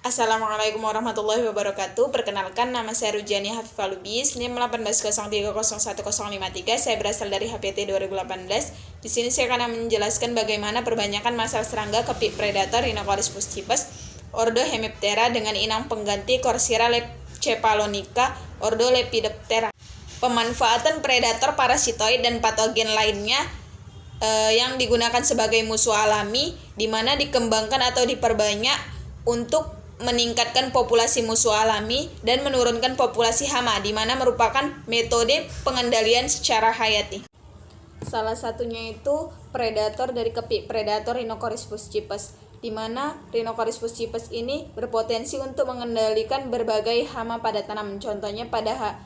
Assalamualaikum warahmatullahi wabarakatuh. Perkenalkan, nama saya Rujani Hafifah Lubis, NIM 1803011053. Saya berasal dari HPT 2018. Di sini saya akan menjelaskan bagaimana perbanyakan masal serangga kepik predator Rhinocoris fuscipes ordo Hemiptera dengan inang pengganti Corsira cephalonică ordo Lepidoptera. Pemanfaatan predator parasitoid dan patogen lainnya yang digunakan sebagai musuh alami, di mana dikembangkan atau diperbanyak untuk meningkatkan populasi musuh alami dan menurunkan populasi hama, di mana merupakan metode pengendalian secara hayati. Salah satunya itu predator dari kepik predator Rhinocoris fuscipes, di mana Rhinocoris fuscipes ini berpotensi untuk mengendalikan berbagai hama pada tanaman. Contohnya pada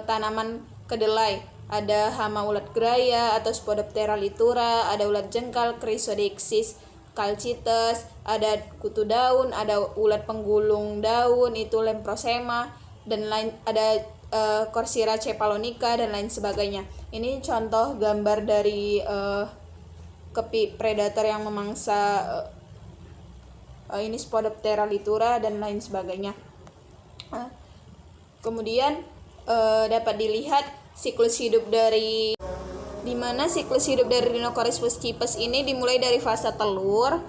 tanaman kedelai, ada hama ulat geraya atau Spodoptera litura, ada ulat jengkal Chrysodexis calcites, ada kutu daun, ada ulat penggulung daun itu Lemprosema, dan lain, ada Corsira cephalonică dan lain sebagainya. Ini contoh gambar dari kepik predator yang memangsa ini Spodoptera litura dan lain sebagainya. Kemudian dapat dilihat siklus hidup dari Rhinocoris fuscipes ini dimulai dari fase telur.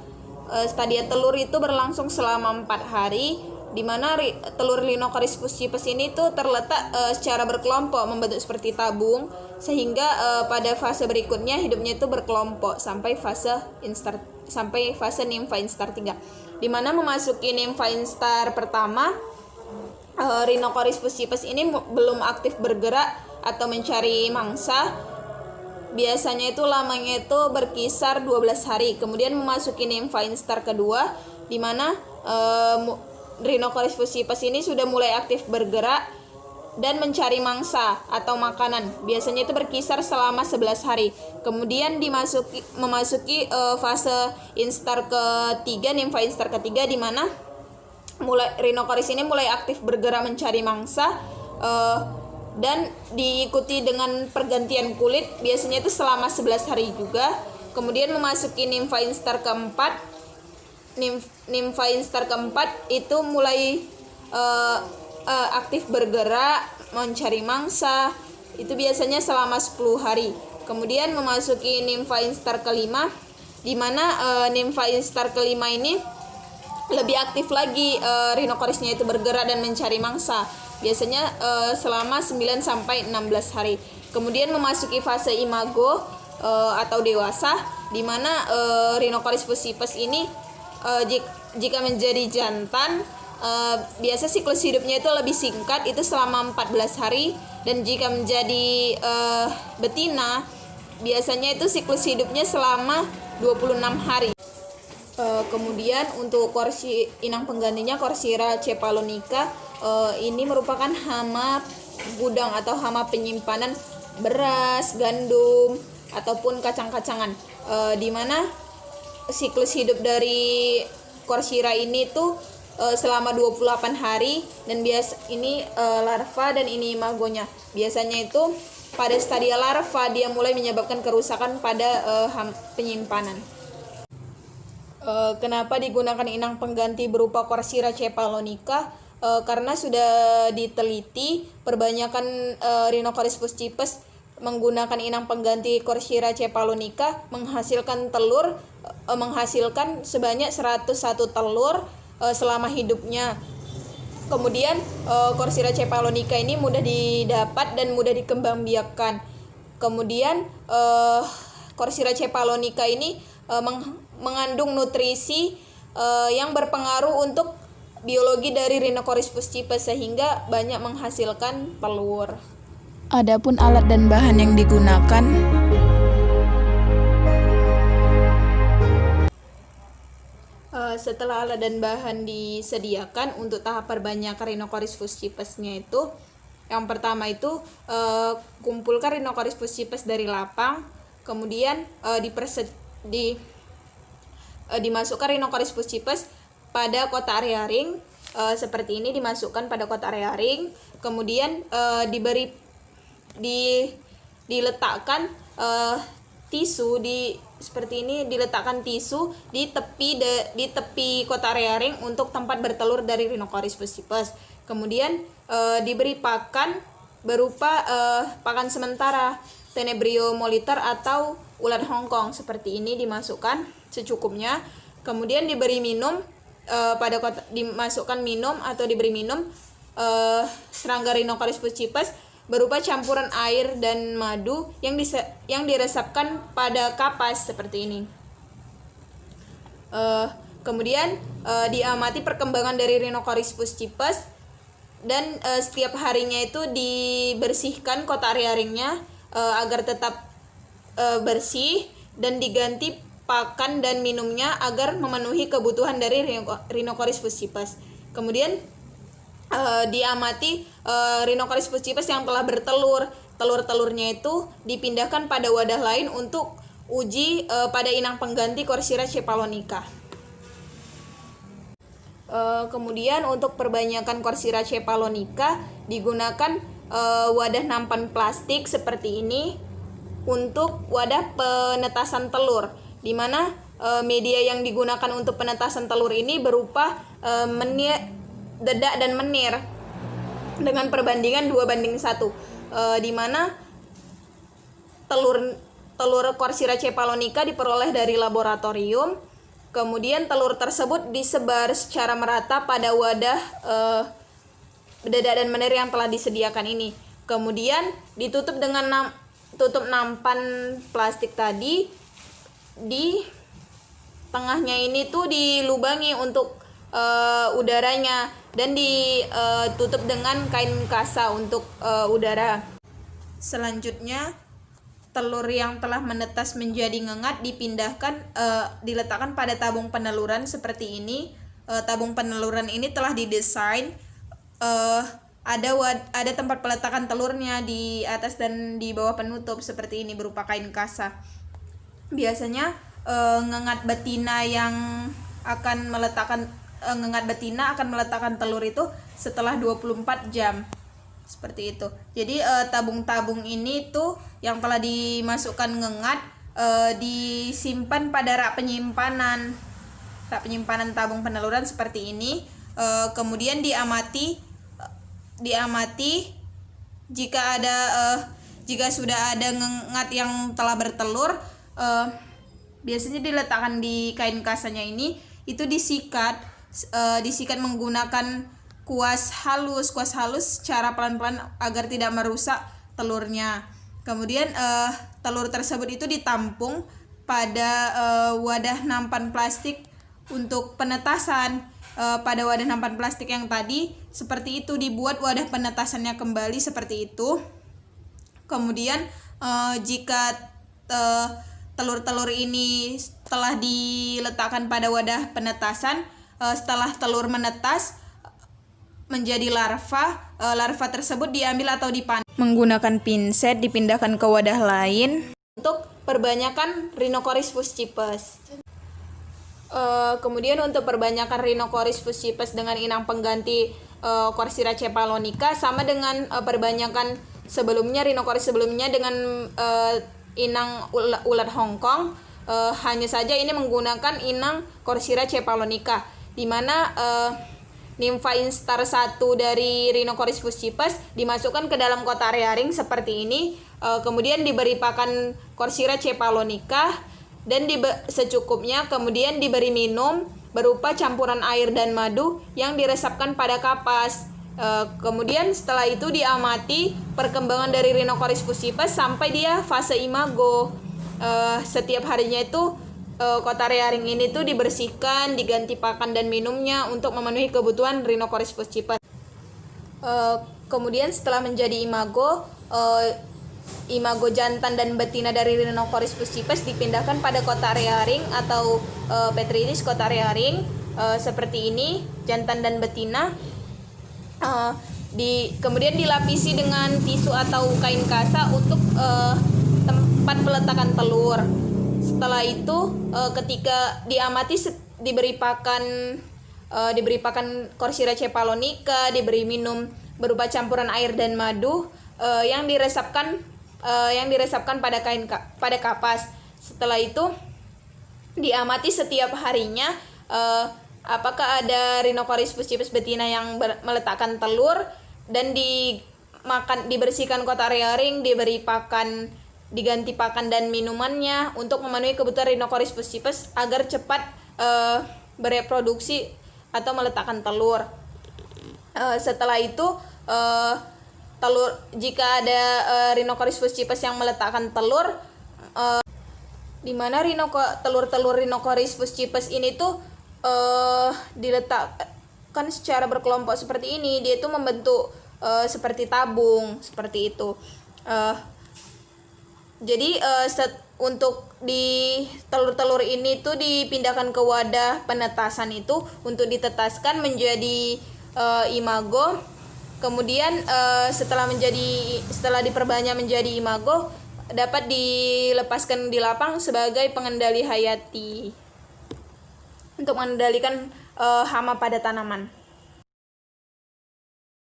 Stadia telur itu berlangsung selama 4 hari, di mana telur Rhinocoris fuscipes ini tuh terletak secara berkelompok membentuk seperti tabung, sehingga pada fase berikutnya hidupnya itu berkelompok sampai fase nimfa instar 3, di mana memasuki nimfa instar pertama. Rhinocoris fuscipes ini belum aktif bergerak atau mencari mangsa. Biasanya itu lamanya itu berkisar 12 hari. Kemudian memasuki nimfa instar kedua, di mana Rhinocoris fuscipes ini sudah mulai aktif bergerak dan mencari mangsa atau makanan. Biasanya itu berkisar selama 11 hari. Kemudian memasuki fase instar ketiga, nimfa instar ketiga, di mana Rhinocoris ini mulai aktif bergerak mencari mangsa, dan diikuti dengan pergantian kulit, biasanya itu selama 11 hari juga. Kemudian memasuki nimfa instar keempat. Nimfa instar keempat itu mulai aktif bergerak mencari mangsa, itu biasanya selama 10 hari. Kemudian memasuki nimfa instar kelima, di mana nimfa instar kelima ini lebih aktif lagi, Rhinocorisnya itu bergerak dan mencari mangsa, biasanya selama 9 sampai 16 hari. Kemudian memasuki fase imago atau dewasa, di mana Rhinocoris fuscipes ini jika menjadi jantan, biasa siklus hidupnya itu lebih singkat, itu selama 14 hari, dan jika menjadi betina, biasanya itu siklus hidupnya selama 26 hari. Kemudian untuk inang penggantinya Corsira cephalonică, ini merupakan hama gudang atau hama penyimpanan beras, gandum, ataupun kacang-kacangan, di mana siklus hidup dari Corsira ini tuh selama 28 hari, dan ini larva dan ini imagonya. Biasanya itu pada stadia larva dia mulai menyebabkan kerusakan pada penyimpanan. Kenapa digunakan inang pengganti berupa Corsira cephalonică? Karena sudah diteliti perbanyakan Rhinocoris fuscipes menggunakan inang pengganti Corsira cephalonică menghasilkan sebanyak 101 telur selama hidupnya. Kemudian Corsira cephalonică ini mudah didapat dan mudah dikembangbiakkan. Kemudian Corsira cephalonică ini mengandung nutrisi yang berpengaruh untuk biologi dari Rhinocoris fuscipes, sehingga banyak menghasilkan telur. Adapun alat dan bahan yang digunakan, setelah alat dan bahan disediakan untuk tahap perbanyakan Rhinocoris fuscipesnya itu, yang pertama itu kumpulkan Rhinocoris fuscipes dari lapang, kemudian dimasukkan Rhinocoris fuscipes pada kotak area ring, seperti ini, dimasukkan pada kotak area ring, kemudian diletakkan tisu seperti ini, diletakkan tisu di tepi Cotarea-ring untuk tempat bertelur dari Rhinocoris fuscipes. Kemudian diberi pakan berupa pakan sementara Tenebrio moliter atau ulat Hongkong seperti ini, dimasukkan secukupnya. Kemudian diberi minum dimasukkan minum atau diberi minum serangga Rhinocoris fuscipes berupa campuran air dan madu yang diresapkan pada kapas seperti ini. Kemudian diamati perkembangan dari Rhinocoris fuscipes dan setiap harinya itu dibersihkan Cotarea-ringnya agar tetap bersih dan diganti pakan dan minumnya agar memenuhi kebutuhan dari Rhinocoris fuscipes. Kemudian diamati Rhinocoris fuscipes yang telah bertelur. Telur-telurnya itu dipindahkan pada wadah lain untuk uji pada inang pengganti Corsira cephalonica. Kemudian untuk perbanyakan Corsira cephalonica digunakan wadah nampan plastik seperti ini untuk wadah penetasan telur, di mana media yang digunakan untuk penetasan telur ini berupa dedak dan menir dengan perbandingan 2:1, di mana telur Corsira cephalonica diperoleh dari laboratorium. Kemudian telur tersebut disebar secara merata pada wadah dedak dan menir yang telah disediakan ini. Kemudian ditutup dengan tutup nampan plastik tadi. Di tengahnya ini tuh dilubangi untuk udaranya dan ditutup dengan kain kasa untuk udara. Selanjutnya telur yang telah menetas menjadi ngengat dipindahkan, diletakkan pada tabung peneluran seperti ini. Tabung peneluran ini telah didesain, ada tempat peletakan telurnya di atas dan di bawah penutup seperti ini berupa kain kasa. Biasanya ngengat betina akan meletakkan telur itu setelah 24 jam. Seperti itu. Jadi tabung-tabung ini tuh yang telah dimasukkan ngengat disimpan pada rak penyimpanan tabung peneluran seperti ini. Kemudian diamati jika sudah ada ngengat yang telah bertelur, biasanya diletakkan di kain kasanya ini, itu disikat menggunakan kuas halus secara pelan-pelan agar tidak merusak telurnya. Kemudian telur tersebut itu ditampung pada wadah nampan plastik untuk penetasan. Pada wadah nampan plastik yang tadi seperti itu dibuat wadah penetasannya kembali seperti itu. Kemudian jika telur-telur ini telah diletakkan pada wadah penetasan, setelah telur menetas menjadi larva tersebut diambil atau dipanen menggunakan pinset, dipindahkan ke wadah lain untuk perbanyakan Rhinocoris fuscipes. Kemudian untuk perbanyakan Rhinocoris fuscipes dengan inang pengganti Corsira cephalonica sama dengan perbanyakan sebelumnya, Rhinocoris sebelumnya dengan inang ulat Hongkong. Hanya saja ini menggunakan inang Corsira cephalonica, di mana nimfa instar 1 dari Rhinocoris fuscipes dimasukkan ke dalam Cotarea-ring seperti ini. Kemudian diberi pakan Corsira cephalonica dan secukupnya. Kemudian diberi minum berupa campuran air dan madu yang diresapkan pada kapas. Kemudian setelah itu diamati perkembangan dari Rhinocoris fuscipes sampai dia fase imago. Setiap harinya itu Cotarea-ring ini tuh dibersihkan, diganti pakan dan minumnya untuk memenuhi kebutuhan Rhinocoris fuscipes. Kemudian setelah menjadi imago jantan dan betina dari Rhinocoris fuscipes dipindahkan pada Cotarea-ring atau Petridis Cotarea-ring seperti ini, jantan dan betina. Kemudian dilapisi dengan tisu atau kain kasa untuk tempat peletakan telur. Setelah itu ketika diamati diberi pakan Corsira cephalonica, diberi minum berupa campuran air dan madu yang diresapkan pada kapas. Setelah itu diamati setiap harinya apakah ada Rhinocoris puscipes betina yang meletakkan telur, dan dibersihkan kotak rearing, diberi pakan, diganti pakan dan minumannya untuk memenuhi kebutuhan Rhinocoris puscipes agar cepat bereproduksi atau meletakkan telur. Setelah itu telur, jika ada Rhinocoris puscipes yang meletakkan telur, di mana telur-telur Rhinocoris puscipes ini tuh diletakkan secara berkelompok seperti ini. Dia itu membentuk seperti tabung seperti itu. Jadi untuk di telur-telur ini tuh dipindahkan ke wadah penetasan itu untuk ditetaskan menjadi imago. Kemudian setelah diperbanyak menjadi imago, dapat dilepaskan di lapang sebagai pengendali hayati untuk mengendalikan hama pada tanaman.